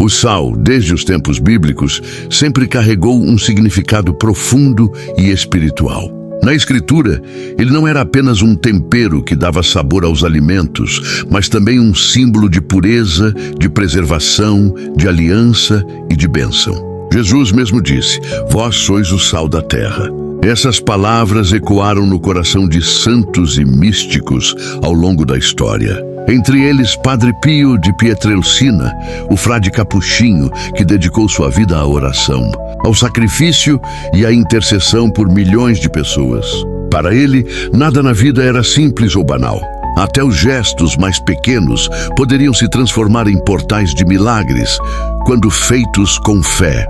O sal, desde os tempos bíblicos, sempre carregou um significado profundo e espiritual. Na Escritura, ele não era apenas um tempero que dava sabor aos alimentos, mas também um símbolo de pureza, de preservação, de aliança e de bênção. Jesus mesmo disse: "Vós sois o sal da terra." Essas palavras ecoaram no coração de santos e místicos ao longo da história. Entre eles, Padre Pio de Pietrelcina, o frade capuchinho que dedicou sua vida à oração, ao sacrifício e à intercessão por milhões de pessoas. Para ele, nada na vida era simples ou banal. Até os gestos mais pequenos poderiam se transformar em portais de milagres, quando feitos com fé.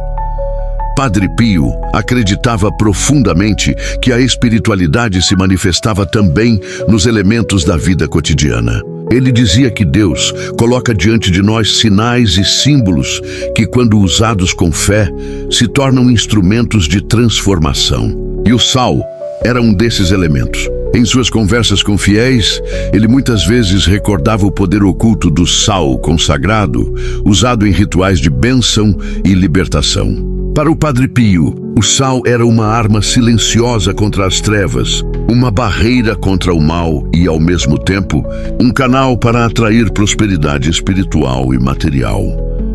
Padre Pio acreditava profundamente que a espiritualidade se manifestava também nos elementos da vida cotidiana. Ele dizia que Deus coloca diante de nós sinais e símbolos que, quando usados com fé, se tornam instrumentos de transformação. E o sal era um desses elementos. Em suas conversas com fiéis, ele muitas vezes recordava o poder oculto do sal consagrado, usado em rituais de bênção e libertação. Para o Padre Pio, o sal era uma arma silenciosa contra as trevas, uma barreira contra o mal e, ao mesmo tempo, um canal para atrair prosperidade espiritual e material.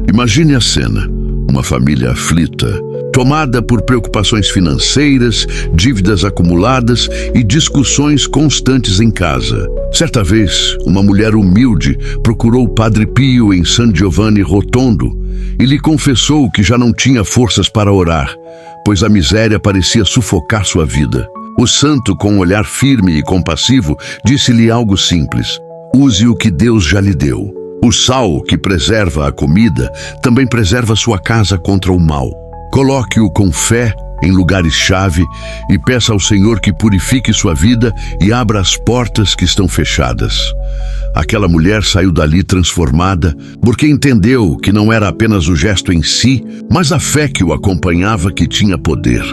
Imagine a cena: uma família aflita, tomada por preocupações financeiras, dívidas acumuladas e discussões constantes em casa. Certa vez, uma mulher humilde procurou o Padre Pio em San Giovanni Rotondo e lhe confessou que já não tinha forças para orar, pois a miséria parecia sufocar sua vida. O santo, com um olhar firme e compassivo, disse-lhe algo simples: use o que Deus já lhe deu. O sal, que preserva a comida, também preserva sua casa contra o mal. Coloque-o com fé em lugares-chave e peça ao Senhor que purifique sua vida e abra as portas que estão fechadas. Aquela mulher saiu dali transformada, porque entendeu que não era apenas o gesto em si, mas a fé que o acompanhava que tinha poder.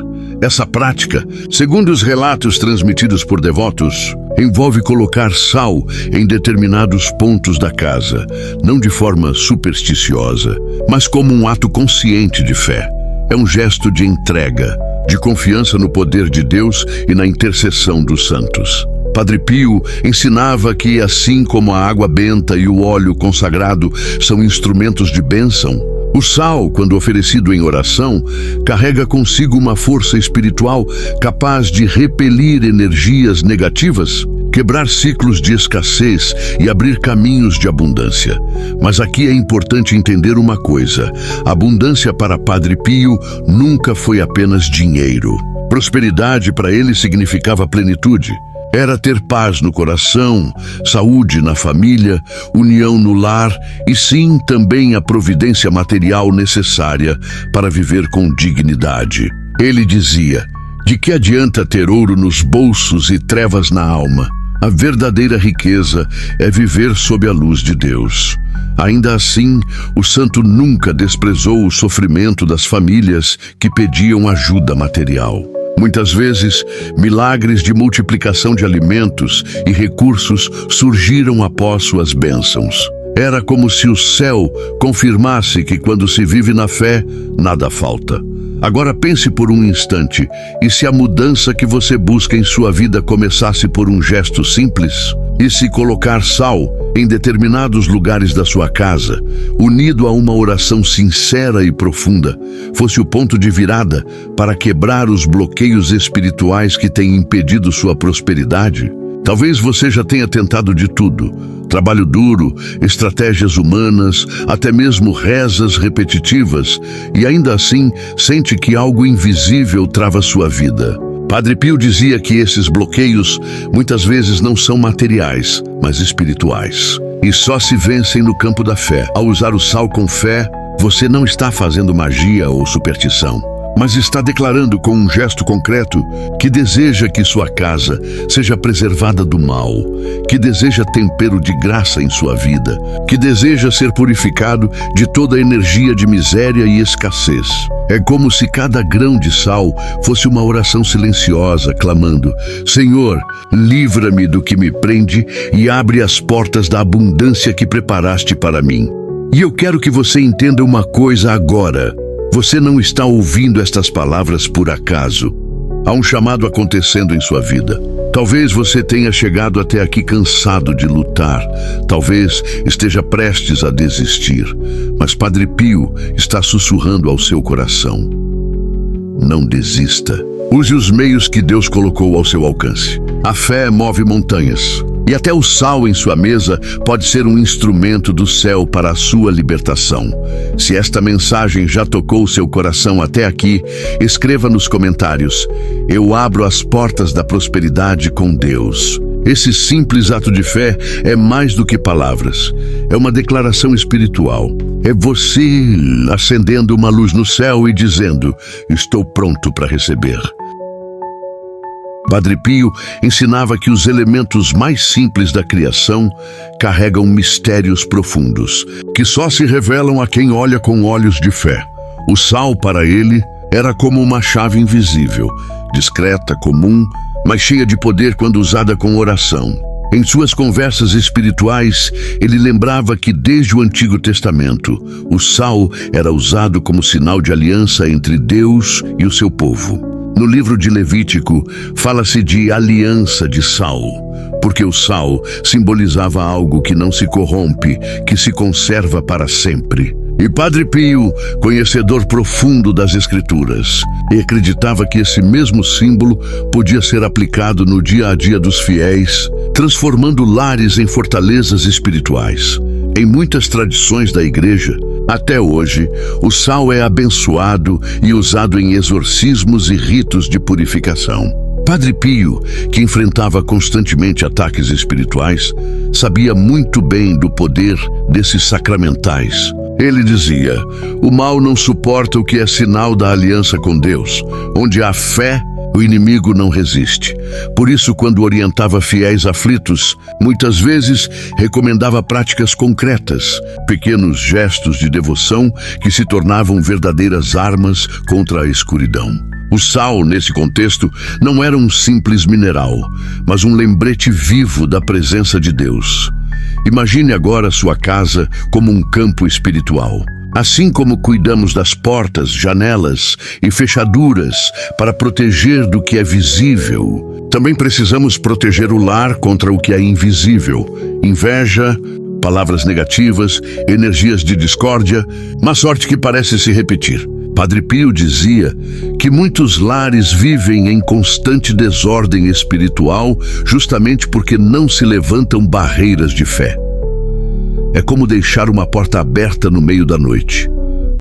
Essa prática, segundo os relatos transmitidos por devotos, envolve colocar sal em determinados pontos da casa, não de forma supersticiosa, mas como um ato consciente de fé. É um gesto de entrega, de confiança no poder de Deus e na intercessão dos santos. Padre Pio ensinava que, assim como a água benta e o óleo consagrado são instrumentos de bênção, o sal, quando oferecido em oração, carrega consigo uma força espiritual capaz de repelir energias negativas, quebrar ciclos de escassez e abrir caminhos de abundância. Mas aqui é importante entender uma coisa: a abundância para Padre Pio nunca foi apenas dinheiro. Prosperidade para ele significava plenitude. Era ter paz no coração, saúde na família, união no lar e sim também a providência material necessária para viver com dignidade. Ele dizia: de que adianta ter ouro nos bolsos e trevas na alma? A verdadeira riqueza é viver sob a luz de Deus. Ainda assim, o santo nunca desprezou o sofrimento das famílias que pediam ajuda material. Muitas vezes, milagres de multiplicação de alimentos e recursos surgiram após suas bênçãos. Era como se o céu confirmasse que, quando se vive na fé, nada falta. Agora pense por um instante: e se a mudança que você busca em sua vida começasse por um gesto simples? E se colocar sal em determinados lugares da sua casa, unido a uma oração sincera e profunda, fosse o ponto de virada para quebrar os bloqueios espirituais que têm impedido sua prosperidade? Talvez você já tenha tentado de tudo: trabalho duro, estratégias humanas, até mesmo rezas repetitivas, e ainda assim sente que algo invisível trava sua vida. Padre Pio dizia que esses bloqueios muitas vezes não são materiais, mas espirituais, e só se vencem no campo da fé. Ao usar o sal com fé, você não está fazendo magia ou superstição, mas está declarando com um gesto concreto que deseja que sua casa seja preservada do mal, que deseja tempero de graça em sua vida, que deseja ser purificado de toda a energia de miséria e escassez. É como se cada grão de sal fosse uma oração silenciosa, clamando: Senhor, livra-me do que me prende e abre as portas da abundância que preparaste para mim. E eu quero que você entenda uma coisa agora. Você não está ouvindo estas palavras por acaso. Há um chamado acontecendo em sua vida. Talvez você tenha chegado até aqui cansado de lutar. Talvez esteja prestes a desistir. Mas Padre Pio está sussurrando ao seu coração: não desista. Use os meios que Deus colocou ao seu alcance. A fé move montanhas. E até o sal em sua mesa pode ser um instrumento do céu para a sua libertação. Se esta mensagem já tocou seu coração até aqui, escreva nos comentários: eu abro as portas da prosperidade com Deus. Esse simples ato de fé é mais do que palavras. É uma declaração espiritual. É você acendendo uma luz no céu e dizendo: estou pronto para receber. Padre Pio ensinava que os elementos mais simples da criação carregam mistérios profundos, que só se revelam a quem olha com olhos de fé. O sal, para ele, era como uma chave invisível, discreta, comum, mas cheia de poder quando usada com oração. Em suas conversas espirituais, ele lembrava que desde o Antigo Testamento, o sal era usado como sinal de aliança entre Deus e o seu povo. No livro de Levítico, fala-se de aliança de sal, porque o sal simbolizava algo que não se corrompe, que se conserva para sempre. E Padre Pio, conhecedor profundo das Escrituras, acreditava que esse mesmo símbolo podia ser aplicado no dia a dia dos fiéis, transformando lares em fortalezas espirituais. Em muitas tradições da Igreja, até hoje, o sal é abençoado e usado em exorcismos e ritos de purificação. Padre Pio, que enfrentava constantemente ataques espirituais, sabia muito bem do poder desses sacramentais. Ele dizia: o mal não suporta o que é sinal da aliança com Deus. Onde há fé, o inimigo não resiste. Por isso, quando orientava fiéis aflitos, muitas vezes recomendava práticas concretas, pequenos gestos de devoção que se tornavam verdadeiras armas contra a escuridão. O sal, nesse contexto, não era um simples mineral, mas um lembrete vivo da presença de Deus. Imagine agora sua casa como um campo espiritual. Assim como cuidamos das portas, janelas e fechaduras para proteger do que é visível, também precisamos proteger o lar contra o que é invisível: inveja, palavras negativas, energias de discórdia, má sorte que parece se repetir. Padre Pio dizia que muitos lares vivem em constante desordem espiritual justamente porque não se levantam barreiras de fé. É como deixar uma porta aberta no meio da noite.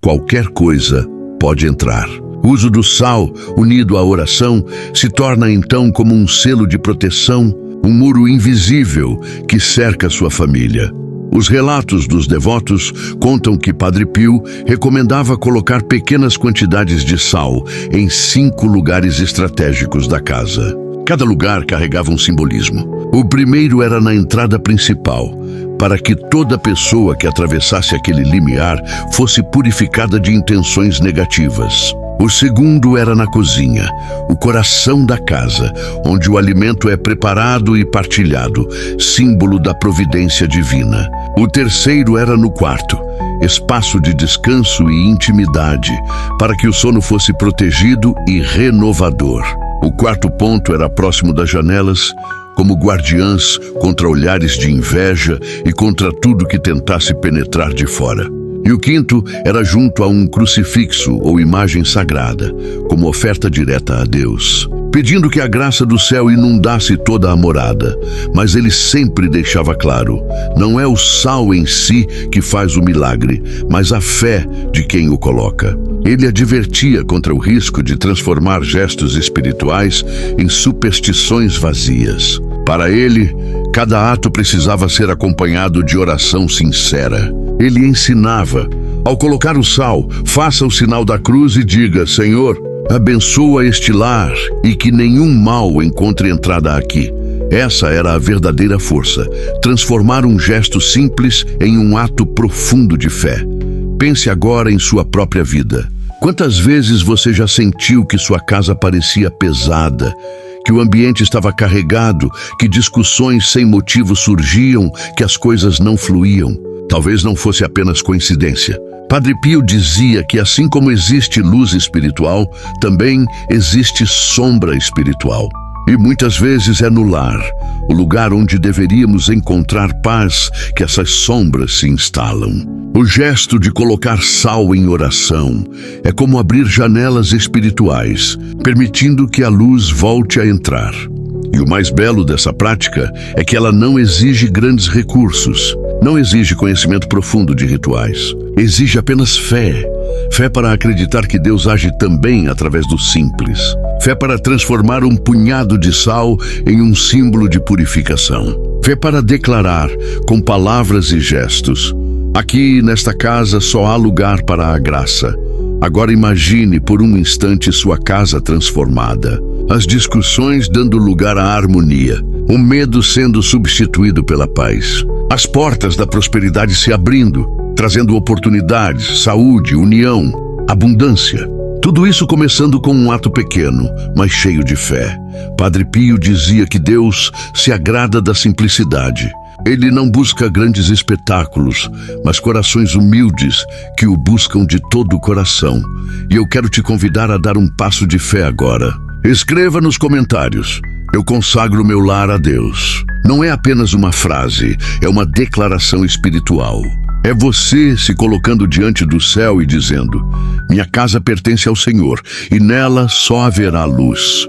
Qualquer coisa pode entrar. O uso do sal, unido à oração, se torna então como um selo de proteção, um muro invisível que cerca sua família. Os relatos dos devotos contam que Padre Pio recomendava colocar pequenas quantidades de sal em 5 lugares estratégicos da casa. Cada lugar carregava um simbolismo. O primeiro era na entrada principal, para que toda pessoa que atravessasse aquele limiar fosse purificada de intenções negativas. O segundo era na cozinha, o coração da casa, onde o alimento é preparado e partilhado, símbolo da providência divina. O terceiro era no quarto, espaço de descanso e intimidade, para que o sono fosse protegido e renovador. O quarto ponto era próximo das janelas, como guardiãs contra olhares de inveja e contra tudo que tentasse penetrar de fora. E o quinto era junto a um crucifixo ou imagem sagrada, como oferta direta a Deus, pedindo que a graça do céu inundasse toda a morada. Mas ele sempre deixava claro: não é o sal em si que faz o milagre, mas a fé de quem o coloca. Ele advertia contra o risco de transformar gestos espirituais em superstições vazias. Para ele, cada ato precisava ser acompanhado de oração sincera. Ele ensinava: ao colocar o sal, faça o sinal da cruz e diga: Senhor, abençoa este lar e que nenhum mal encontre entrada aqui. Essa era a verdadeira força, transformar um gesto simples em um ato profundo de fé. Pense agora em sua própria vida. Quantas vezes você já sentiu que sua casa parecia pesada, que o ambiente estava carregado, que discussões sem motivo surgiam, que as coisas não fluíam? Talvez não fosse apenas coincidência. Padre Pio dizia que assim como existe luz espiritual, também existe sombra espiritual. E muitas vezes é no lar, o lugar onde deveríamos encontrar paz, que essas sombras se instalam. O gesto de colocar sal em oração é como abrir janelas espirituais, permitindo que a luz volte a entrar. E o mais belo dessa prática é que ela não exige grandes recursos, não exige conhecimento profundo de rituais. Exige apenas fé. Fé para acreditar que Deus age também através do simples. Fé para transformar um punhado de sal em um símbolo de purificação. Fé para declarar, com palavras e gestos: aqui nesta casa só há lugar para a graça. Agora imagine por um instante sua casa transformada. As discussões dando lugar à harmonia. O medo sendo substituído pela paz. As portas da prosperidade se abrindo, trazendo oportunidades, saúde, união, abundância. Tudo isso começando com um ato pequeno, mas cheio de fé. Padre Pio dizia que Deus se agrada da simplicidade. Ele não busca grandes espetáculos, mas corações humildes que o buscam de todo o coração. E eu quero te convidar a dar um passo de fé agora. Escreva nos comentários: eu consagro meu lar a Deus. Não é apenas uma frase, é uma declaração espiritual. É você se colocando diante do céu e dizendo: minha casa pertence ao Senhor, e nela só haverá luz.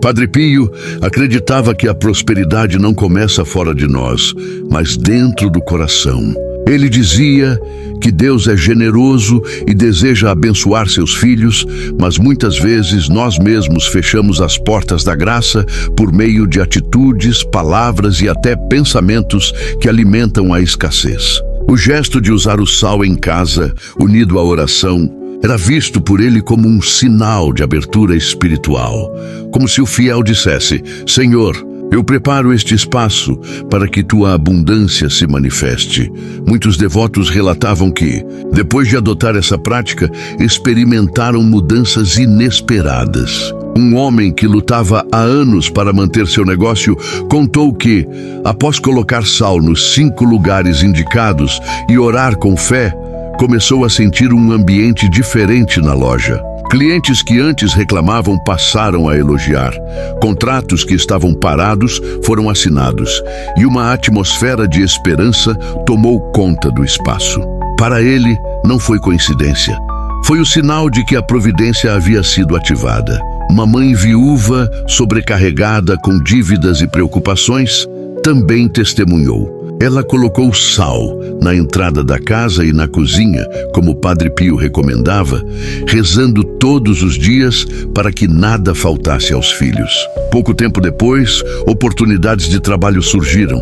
Padre Pio acreditava que a prosperidade não começa fora de nós, mas dentro do coração. Ele dizia que Deus é generoso e deseja abençoar seus filhos, mas muitas vezes nós mesmos fechamos as portas da graça por meio de atitudes, palavras e até pensamentos que alimentam a escassez. O gesto de usar o sal em casa, unido à oração, era visto por ele como um sinal de abertura espiritual, como se o fiel dissesse: Senhor, eu preparo este espaço para que tua abundância se manifeste. Muitos devotos relatavam que, depois de adotar essa prática, experimentaram mudanças inesperadas. Um homem que lutava há anos para manter seu negócio contou que, após colocar sal nos 5 lugares indicados e orar com fé, começou a sentir um ambiente diferente na loja. Clientes que antes reclamavam passaram a elogiar. Contratos que estavam parados foram assinados. E uma atmosfera de esperança tomou conta do espaço. Para ele, não foi coincidência. Foi o sinal de que a providência havia sido ativada. Uma mãe viúva, sobrecarregada com dívidas e preocupações, também testemunhou. Ela colocou sal na entrada da casa e na cozinha, como Padre Pio recomendava, rezando todos os dias para que nada faltasse aos filhos. Pouco tempo depois, oportunidades de trabalho surgiram,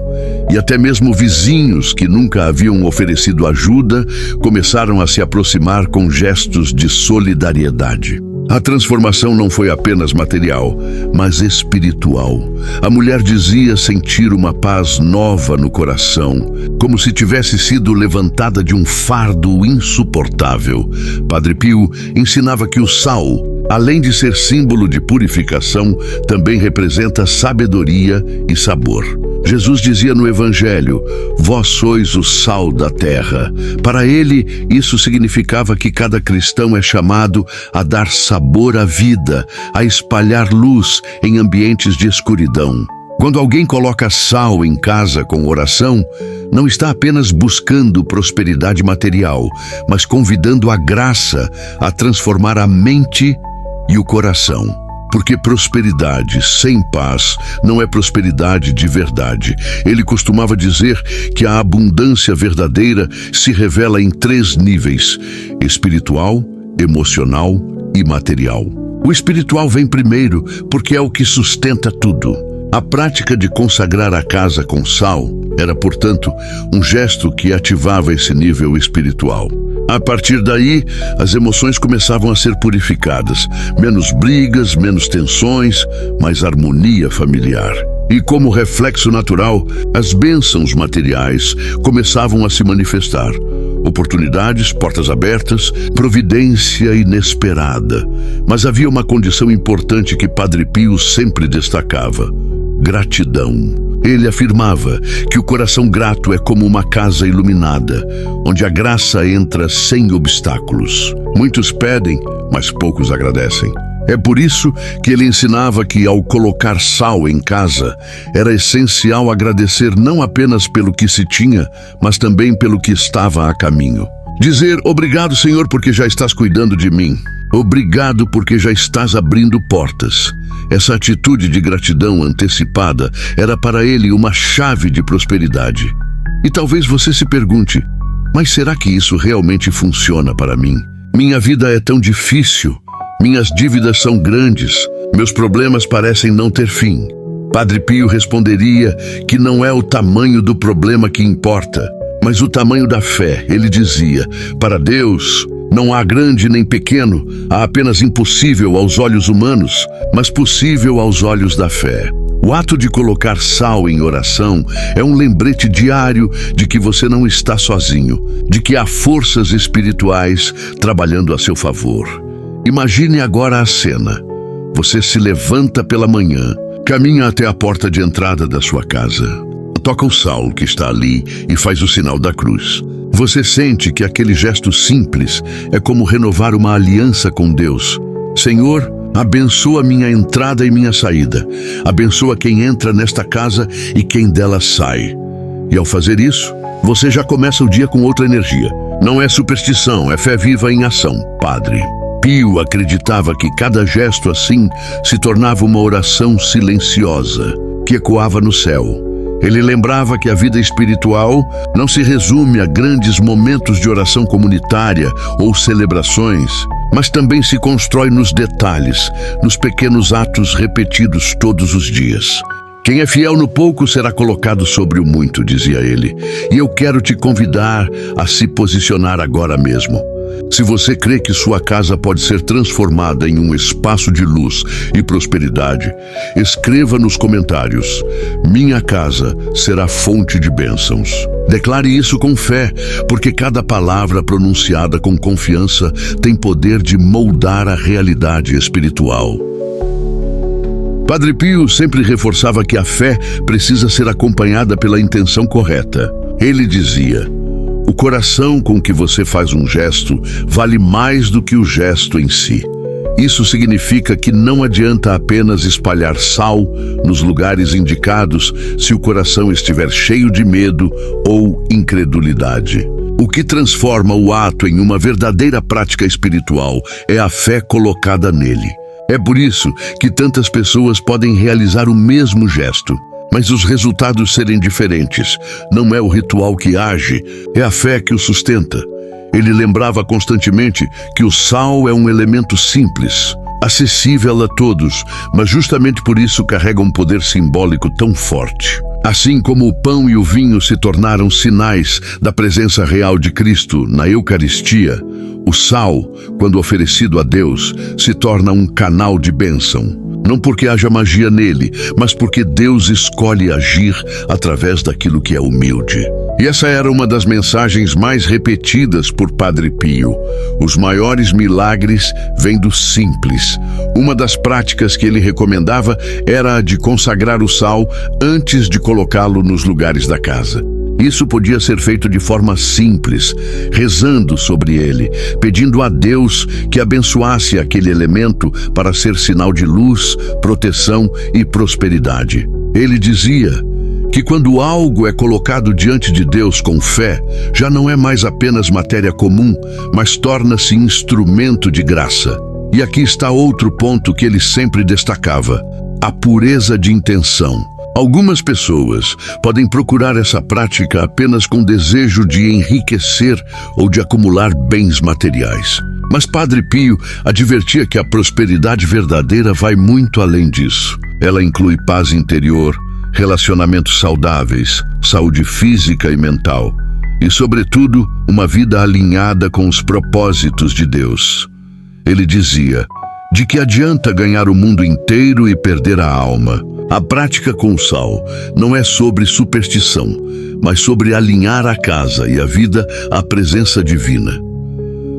e até mesmo vizinhos que nunca haviam oferecido ajuda começaram a se aproximar com gestos de solidariedade. A transformação não foi apenas material, mas espiritual. A mulher dizia sentir uma paz nova no coração, como se tivesse sido levantada de um fardo insuportável. Padre Pio ensinava que o sal, além de ser símbolo de purificação, também representa sabedoria e sabor. Jesus dizia no Evangelho: vós sois o sal da terra. Para ele, isso significava que cada cristão é chamado a dar sabor à vida, a espalhar luz em ambientes de escuridão. Quando alguém coloca sal em casa com oração, não está apenas buscando prosperidade material, mas convidando a graça a transformar a mente e o coração. Porque prosperidade sem paz não é prosperidade de verdade. Ele costumava dizer que a abundância verdadeira se revela em 3 níveis: espiritual, emocional e material. O espiritual vem primeiro porque é o que sustenta tudo. A prática de consagrar a casa com sal era, portanto, um gesto que ativava esse nível espiritual. A partir daí, as emoções começavam a ser purificadas. Menos brigas, menos tensões, mais harmonia familiar. E como reflexo natural, as bênçãos materiais começavam a se manifestar. Oportunidades, portas abertas, providência inesperada. Mas havia uma condição importante que Padre Pio sempre destacava: gratidão. Ele afirmava que o coração grato é como uma casa iluminada, onde a graça entra sem obstáculos. Muitos pedem, mas poucos agradecem. É por isso que ele ensinava que, ao colocar sal em casa, era essencial agradecer não apenas pelo que se tinha, mas também pelo que estava a caminho. Dizer obrigado, Senhor, porque já estás cuidando de mim. Obrigado porque já estás abrindo portas. Essa atitude de gratidão antecipada era para ele uma chave de prosperidade. E talvez você se pergunte, mas será que isso realmente funciona para mim? Minha vida é tão difícil, minhas dívidas são grandes, meus problemas parecem não ter fim. Padre Pio responderia que não é o tamanho do problema que importa, mas o tamanho da fé. Ele dizia, para Deus não há grande nem pequeno, há apenas impossível aos olhos humanos, mas possível aos olhos da fé. O ato de colocar sal em oração é um lembrete diário de que você não está sozinho, de que há forças espirituais trabalhando a seu favor. Imagine agora a cena. Você se levanta pela manhã, caminha até a porta de entrada da sua casa, toca o sal que está ali e faz o sinal da cruz. Você sente que aquele gesto simples é como renovar uma aliança com Deus. Senhor, abençoa minha entrada e minha saída. Abençoa quem entra nesta casa e quem dela sai. E ao fazer isso, você já começa o dia com outra energia. Não é superstição, é fé viva em ação. Padre Pio acreditava que cada gesto assim se tornava uma oração silenciosa, que ecoava no céu. Ele lembrava que a vida espiritual não se resume a grandes momentos de oração comunitária ou celebrações, mas também se constrói nos detalhes, nos pequenos atos repetidos todos os dias. Quem é fiel no pouco será colocado sobre o muito, dizia ele. E eu quero te convidar a se posicionar agora mesmo. Se você crê que sua casa pode ser transformada em um espaço de luz e prosperidade, escreva nos comentários: minha casa será fonte de bênçãos. Declare isso com fé, porque cada palavra pronunciada com confiança tem poder de moldar a realidade espiritual. Padre Pio sempre reforçava que a fé precisa ser acompanhada pela intenção correta. Ele dizia: o coração com que você faz um gesto vale mais do que o gesto em si. Isso significa que não adianta apenas espalhar sal nos lugares indicados se o coração estiver cheio de medo ou incredulidade. O que transforma o ato em uma verdadeira prática espiritual é a fé colocada nele. É por isso que tantas pessoas podem realizar o mesmo gesto, mas os resultados serem diferentes. Não é o ritual que age, é a fé que o sustenta. Ele lembrava constantemente que o sal é um elemento simples, acessível a todos, mas justamente por isso carrega um poder simbólico tão forte. Assim como o pão e o vinho se tornaram sinais da presença real de Cristo na Eucaristia, o sal, quando oferecido a Deus, se torna um canal de bênção. Não porque haja magia nele, mas porque Deus escolhe agir através daquilo que é humilde. E essa era uma das mensagens mais repetidas por Padre Pio. Os maiores milagres vêm do simples. Uma das práticas que ele recomendava era a de consagrar o sal antes de colocá-lo nos lugares da casa. Isso podia ser feito de forma simples, rezando sobre ele, pedindo a Deus que abençoasse aquele elemento para ser sinal de luz, proteção e prosperidade. Ele dizia que quando algo é colocado diante de Deus com fé, já não é mais apenas matéria comum, mas torna-se instrumento de graça. E aqui está outro ponto que ele sempre destacava: a pureza de intenção. Algumas pessoas podem procurar essa prática apenas com desejo de enriquecer ou de acumular bens materiais. Mas Padre Pio advertia que a prosperidade verdadeira vai muito além disso. Ela inclui paz interior, relacionamentos saudáveis, saúde física e mental e, sobretudo, uma vida alinhada com os propósitos de Deus. Ele dizia: de que adianta ganhar o mundo inteiro e perder a alma? A prática com o sal não é sobre superstição, mas sobre alinhar a casa e a vida à presença divina.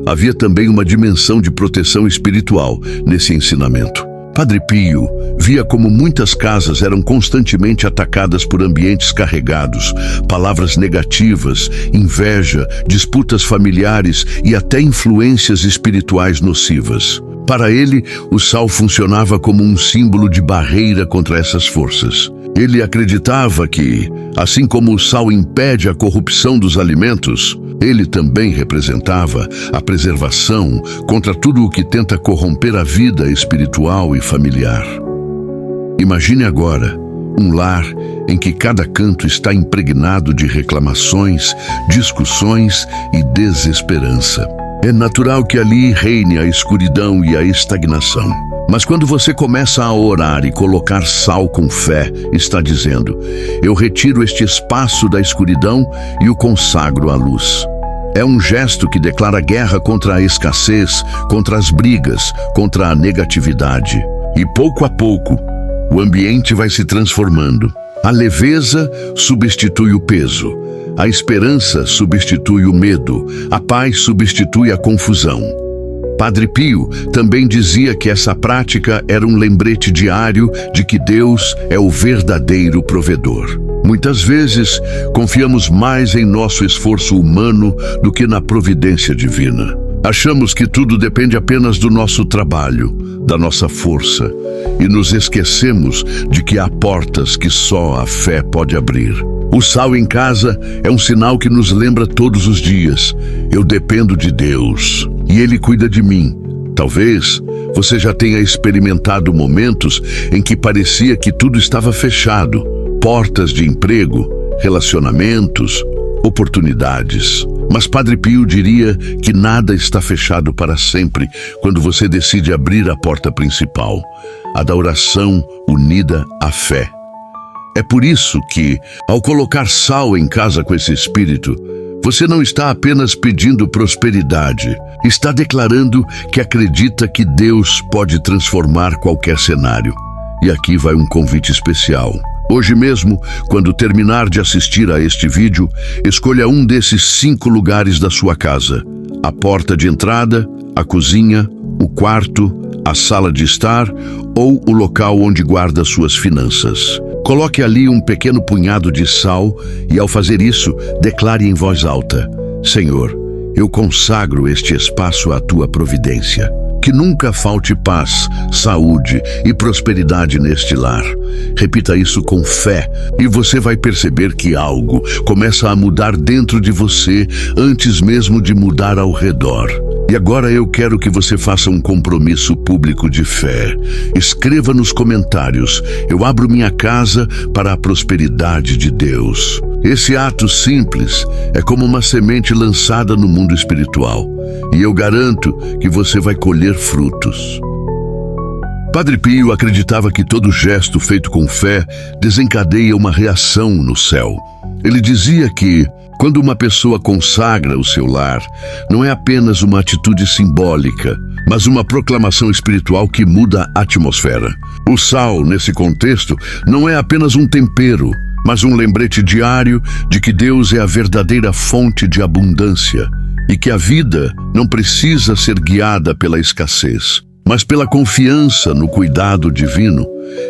Havia também uma dimensão de proteção espiritual nesse ensinamento. Padre Pio via como muitas casas eram constantemente atacadas por ambientes carregados, palavras negativas, inveja, disputas familiares e até influências espirituais nocivas. Para ele, o sal funcionava como um símbolo de barreira contra essas forças. Ele acreditava que, assim como o sal impede a corrupção dos alimentos, ele também representava a preservação contra tudo o que tenta corromper a vida espiritual e familiar. Imagine agora um lar em que cada canto está impregnado de reclamações, discussões e desesperança. É natural que ali reine a escuridão e a estagnação. Mas quando você começa a orar e colocar sal com fé, está dizendo: eu retiro este espaço da escuridão e o consagro à luz. É um gesto que declara guerra contra a escassez, contra as brigas, contra a negatividade. E pouco a pouco, o ambiente vai se transformando. A leveza substitui o peso. A esperança substitui o medo. A paz substitui a confusão. Padre Pio também dizia que essa prática era um lembrete diário de que Deus é o verdadeiro provedor. Muitas vezes, confiamos mais em nosso esforço humano do que na providência divina. Achamos que tudo depende apenas do nosso trabalho, da nossa força, e nos esquecemos de que há portas que só a fé pode abrir. O sal em casa é um sinal que nos lembra todos os dias: eu dependo de Deus e Ele cuida de mim. Talvez você já tenha experimentado momentos em que parecia que tudo estava fechado. Portas de emprego, relacionamentos, oportunidades. Mas Padre Pio diria que nada está fechado para sempre quando você decide abrir a porta principal, a da oração unida à fé. É por isso que, ao colocar sal em casa com esse espírito, você não está apenas pedindo prosperidade, está declarando que acredita que Deus pode transformar qualquer cenário. E aqui vai um convite especial. Hoje mesmo, quando terminar de assistir a este vídeo, escolha um desses 5 lugares da sua casa: a porta de entrada, a cozinha, o quarto, a sala de estar ou o local onde guarda suas finanças. Coloque ali um pequeno punhado de sal e, ao fazer isso, declare em voz alta: Senhor, eu consagro este espaço à tua providência. Que nunca falte paz, saúde e prosperidade neste lar. Repita isso com fé e você vai perceber que algo começa a mudar dentro de você antes mesmo de mudar ao redor. E agora eu quero que você faça um compromisso público de fé. Escreva nos comentários: eu abro minha casa para a prosperidade de Deus. Esse ato simples é como uma semente lançada no mundo espiritual. E eu garanto que você vai colher frutos. Padre Pio acreditava que todo gesto feito com fé desencadeia uma reação no céu. Ele dizia que, quando uma pessoa consagra o seu lar, não é apenas uma atitude simbólica, mas uma proclamação espiritual que muda a atmosfera. O sal, nesse contexto, não é apenas um tempero, mas um lembrete diário de que Deus é a verdadeira fonte de abundância e que a vida não precisa ser guiada pela escassez, mas pela confiança no cuidado divino.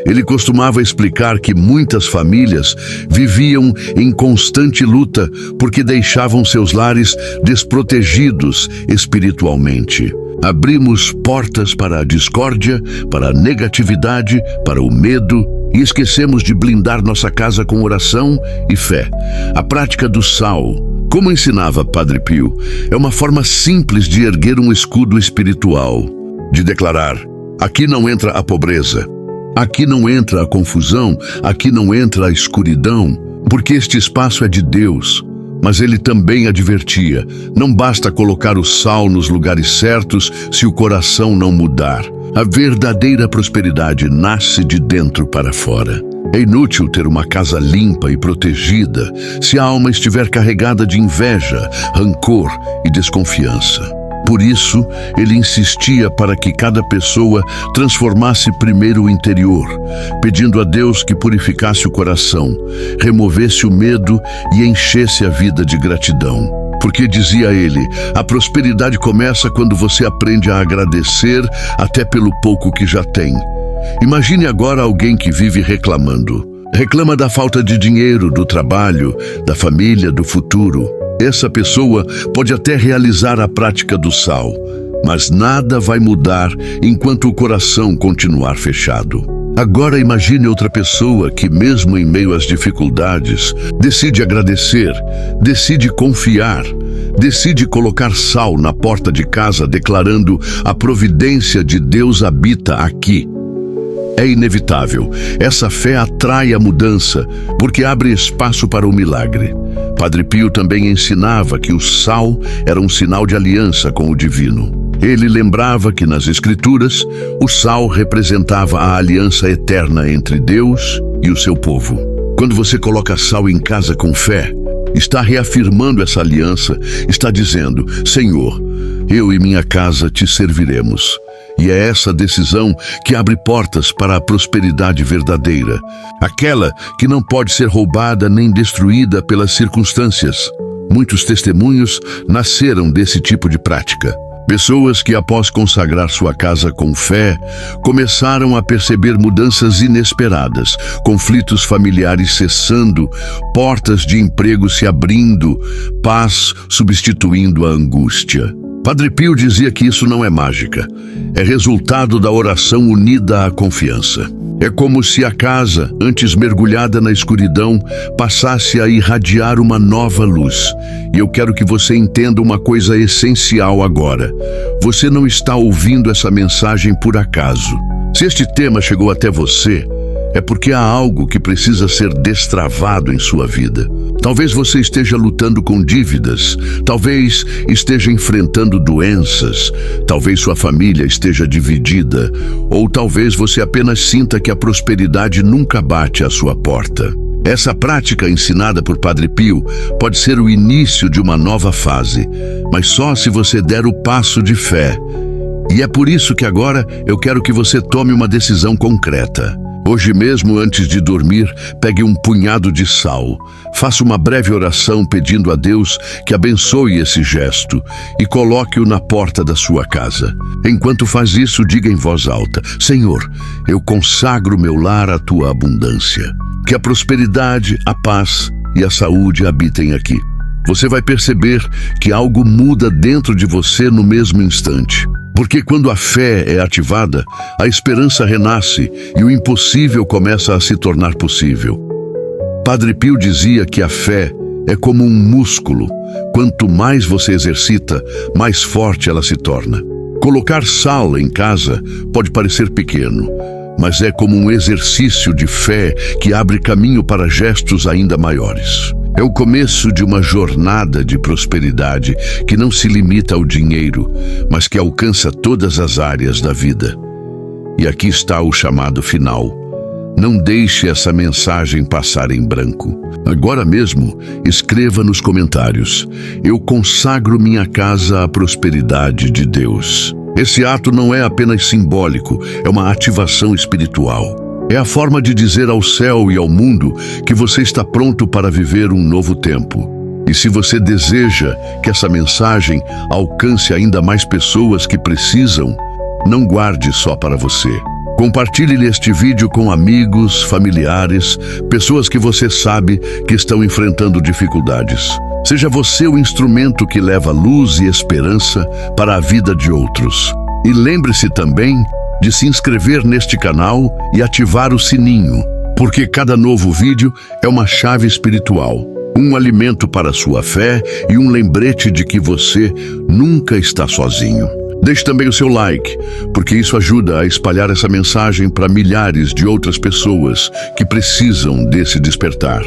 Ele costumava explicar que muitas famílias viviam em constante luta porque deixavam seus lares desprotegidos espiritualmente. Abrimos portas para a discórdia, para a negatividade, para o medo e esquecemos de blindar nossa casa com oração e fé. A prática do sal, como ensinava Padre Pio, é uma forma simples de erguer um escudo espiritual, de declarar: aqui não entra a pobreza, aqui não entra a confusão, aqui não entra a escuridão, porque este espaço é de Deus. Mas ele também advertia: não basta colocar o sal nos lugares certos se o coração não mudar. A verdadeira prosperidade nasce de dentro para fora. É inútil ter uma casa limpa e protegida se a alma estiver carregada de inveja, rancor e desconfiança. Por isso, ele insistia para que cada pessoa transformasse primeiro o interior, pedindo a Deus que purificasse o coração, removesse o medo e enchesse a vida de gratidão. Porque, dizia ele, a prosperidade começa quando você aprende a agradecer até pelo pouco que já tem. Imagine agora alguém que vive reclamando. Reclama da falta de dinheiro, do trabalho, da família, do futuro. Essa pessoa pode até realizar a prática do sal, mas nada vai mudar enquanto o coração continuar fechado. Agora imagine outra pessoa que, mesmo em meio às dificuldades, decide agradecer, decide confiar, decide colocar sal na porta de casa, declarando: a providência de Deus habita aqui. É inevitável. Essa fé atrai a mudança, porque abre espaço para o milagre. Padre Pio também ensinava que o sal era um sinal de aliança com o divino. Ele lembrava que nas Escrituras, o sal representava a aliança eterna entre Deus e o seu povo. Quando você coloca sal em casa com fé, está reafirmando essa aliança, está dizendo: Senhor, eu e minha casa te serviremos. E é essa decisão que abre portas para a prosperidade verdadeira, aquela que não pode ser roubada nem destruída pelas circunstâncias. Muitos testemunhos nasceram desse tipo de prática. Pessoas que, após consagrar sua casa com fé, começaram a perceber mudanças inesperadas, conflitos familiares cessando, portas de emprego se abrindo, paz substituindo a angústia. Padre Pio dizia que isso não é mágica, é resultado da oração unida à confiança. É como se a casa, antes mergulhada na escuridão, passasse a irradiar uma nova luz. E eu quero que você entenda uma coisa essencial agora. Você não está ouvindo essa mensagem por acaso. Se este tema chegou até você, é porque há algo que precisa ser destravado em sua vida. Talvez você esteja lutando com dívidas, talvez esteja enfrentando doenças, talvez sua família esteja dividida, ou talvez você apenas sinta que a prosperidade nunca bate à sua porta. Essa prática ensinada por Padre Pio pode ser o início de uma nova fase, mas só se você der o passo de fé. E é por isso que agora eu quero que você tome uma decisão concreta. Hoje mesmo, antes de dormir, pegue um punhado de sal. Faça uma breve oração pedindo a Deus que abençoe esse gesto e coloque-o na porta da sua casa. Enquanto faz isso, diga em voz alta: Senhor, eu consagro meu lar à tua abundância. Que a prosperidade, a paz e a saúde habitem aqui. Você vai perceber que algo muda dentro de você no mesmo instante. Porque quando a fé é ativada, a esperança renasce e o impossível começa a se tornar possível. Padre Pio dizia que a fé é como um músculo. Quanto mais você exercita, mais forte ela se torna. Colocar sal em casa pode parecer pequeno, mas é como um exercício de fé que abre caminho para gestos ainda maiores. É o começo de uma jornada de prosperidade que não se limita ao dinheiro, mas que alcança todas as áreas da vida. E aqui está o chamado final. Não deixe essa mensagem passar em branco. Agora mesmo, escreva nos comentários: eu consagro minha casa à prosperidade de Deus. Esse ato não é apenas simbólico, é uma ativação espiritual. É a forma de dizer ao céu e ao mundo que você está pronto para viver um novo tempo. E se você deseja que essa mensagem alcance ainda mais pessoas que precisam, não guarde só para você. Compartilhe este vídeo com amigos, familiares, pessoas que você sabe que estão enfrentando dificuldades. Seja você o instrumento que leva luz e esperança para a vida de outros. E lembre-se também de se inscrever neste canal e ativar o sininho, porque cada novo vídeo é uma chave espiritual, um alimento para a sua fé e um lembrete de que você nunca está sozinho. Deixe também o seu like, porque isso ajuda a espalhar essa mensagem para milhares de outras pessoas que precisam desse despertar.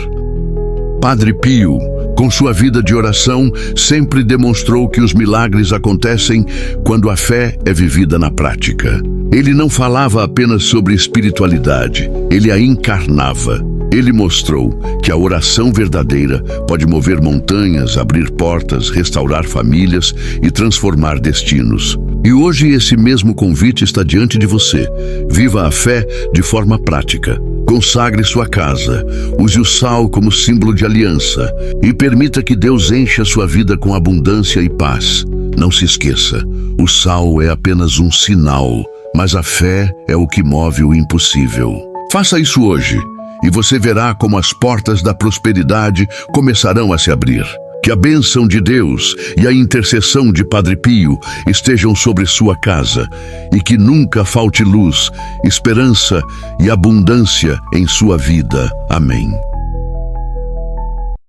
Padre Pio, com sua vida de oração, sempre demonstrou que os milagres acontecem quando a fé é vivida na prática. Ele não falava apenas sobre espiritualidade, ele a encarnava. Ele mostrou que a oração verdadeira pode mover montanhas, abrir portas, restaurar famílias e transformar destinos. E hoje esse mesmo convite está diante de você. Viva a fé de forma prática. Consagre sua casa, use o sal como símbolo de aliança e permita que Deus encha sua vida com abundância e paz. Não se esqueça, o sal é apenas um sinal, mas a fé é o que move o impossível. Faça isso hoje, e você verá como as portas da prosperidade começarão a se abrir. Que a bênção de Deus e a intercessão de Padre Pio estejam sobre sua casa e que nunca falte luz, esperança e abundância em sua vida. Amém.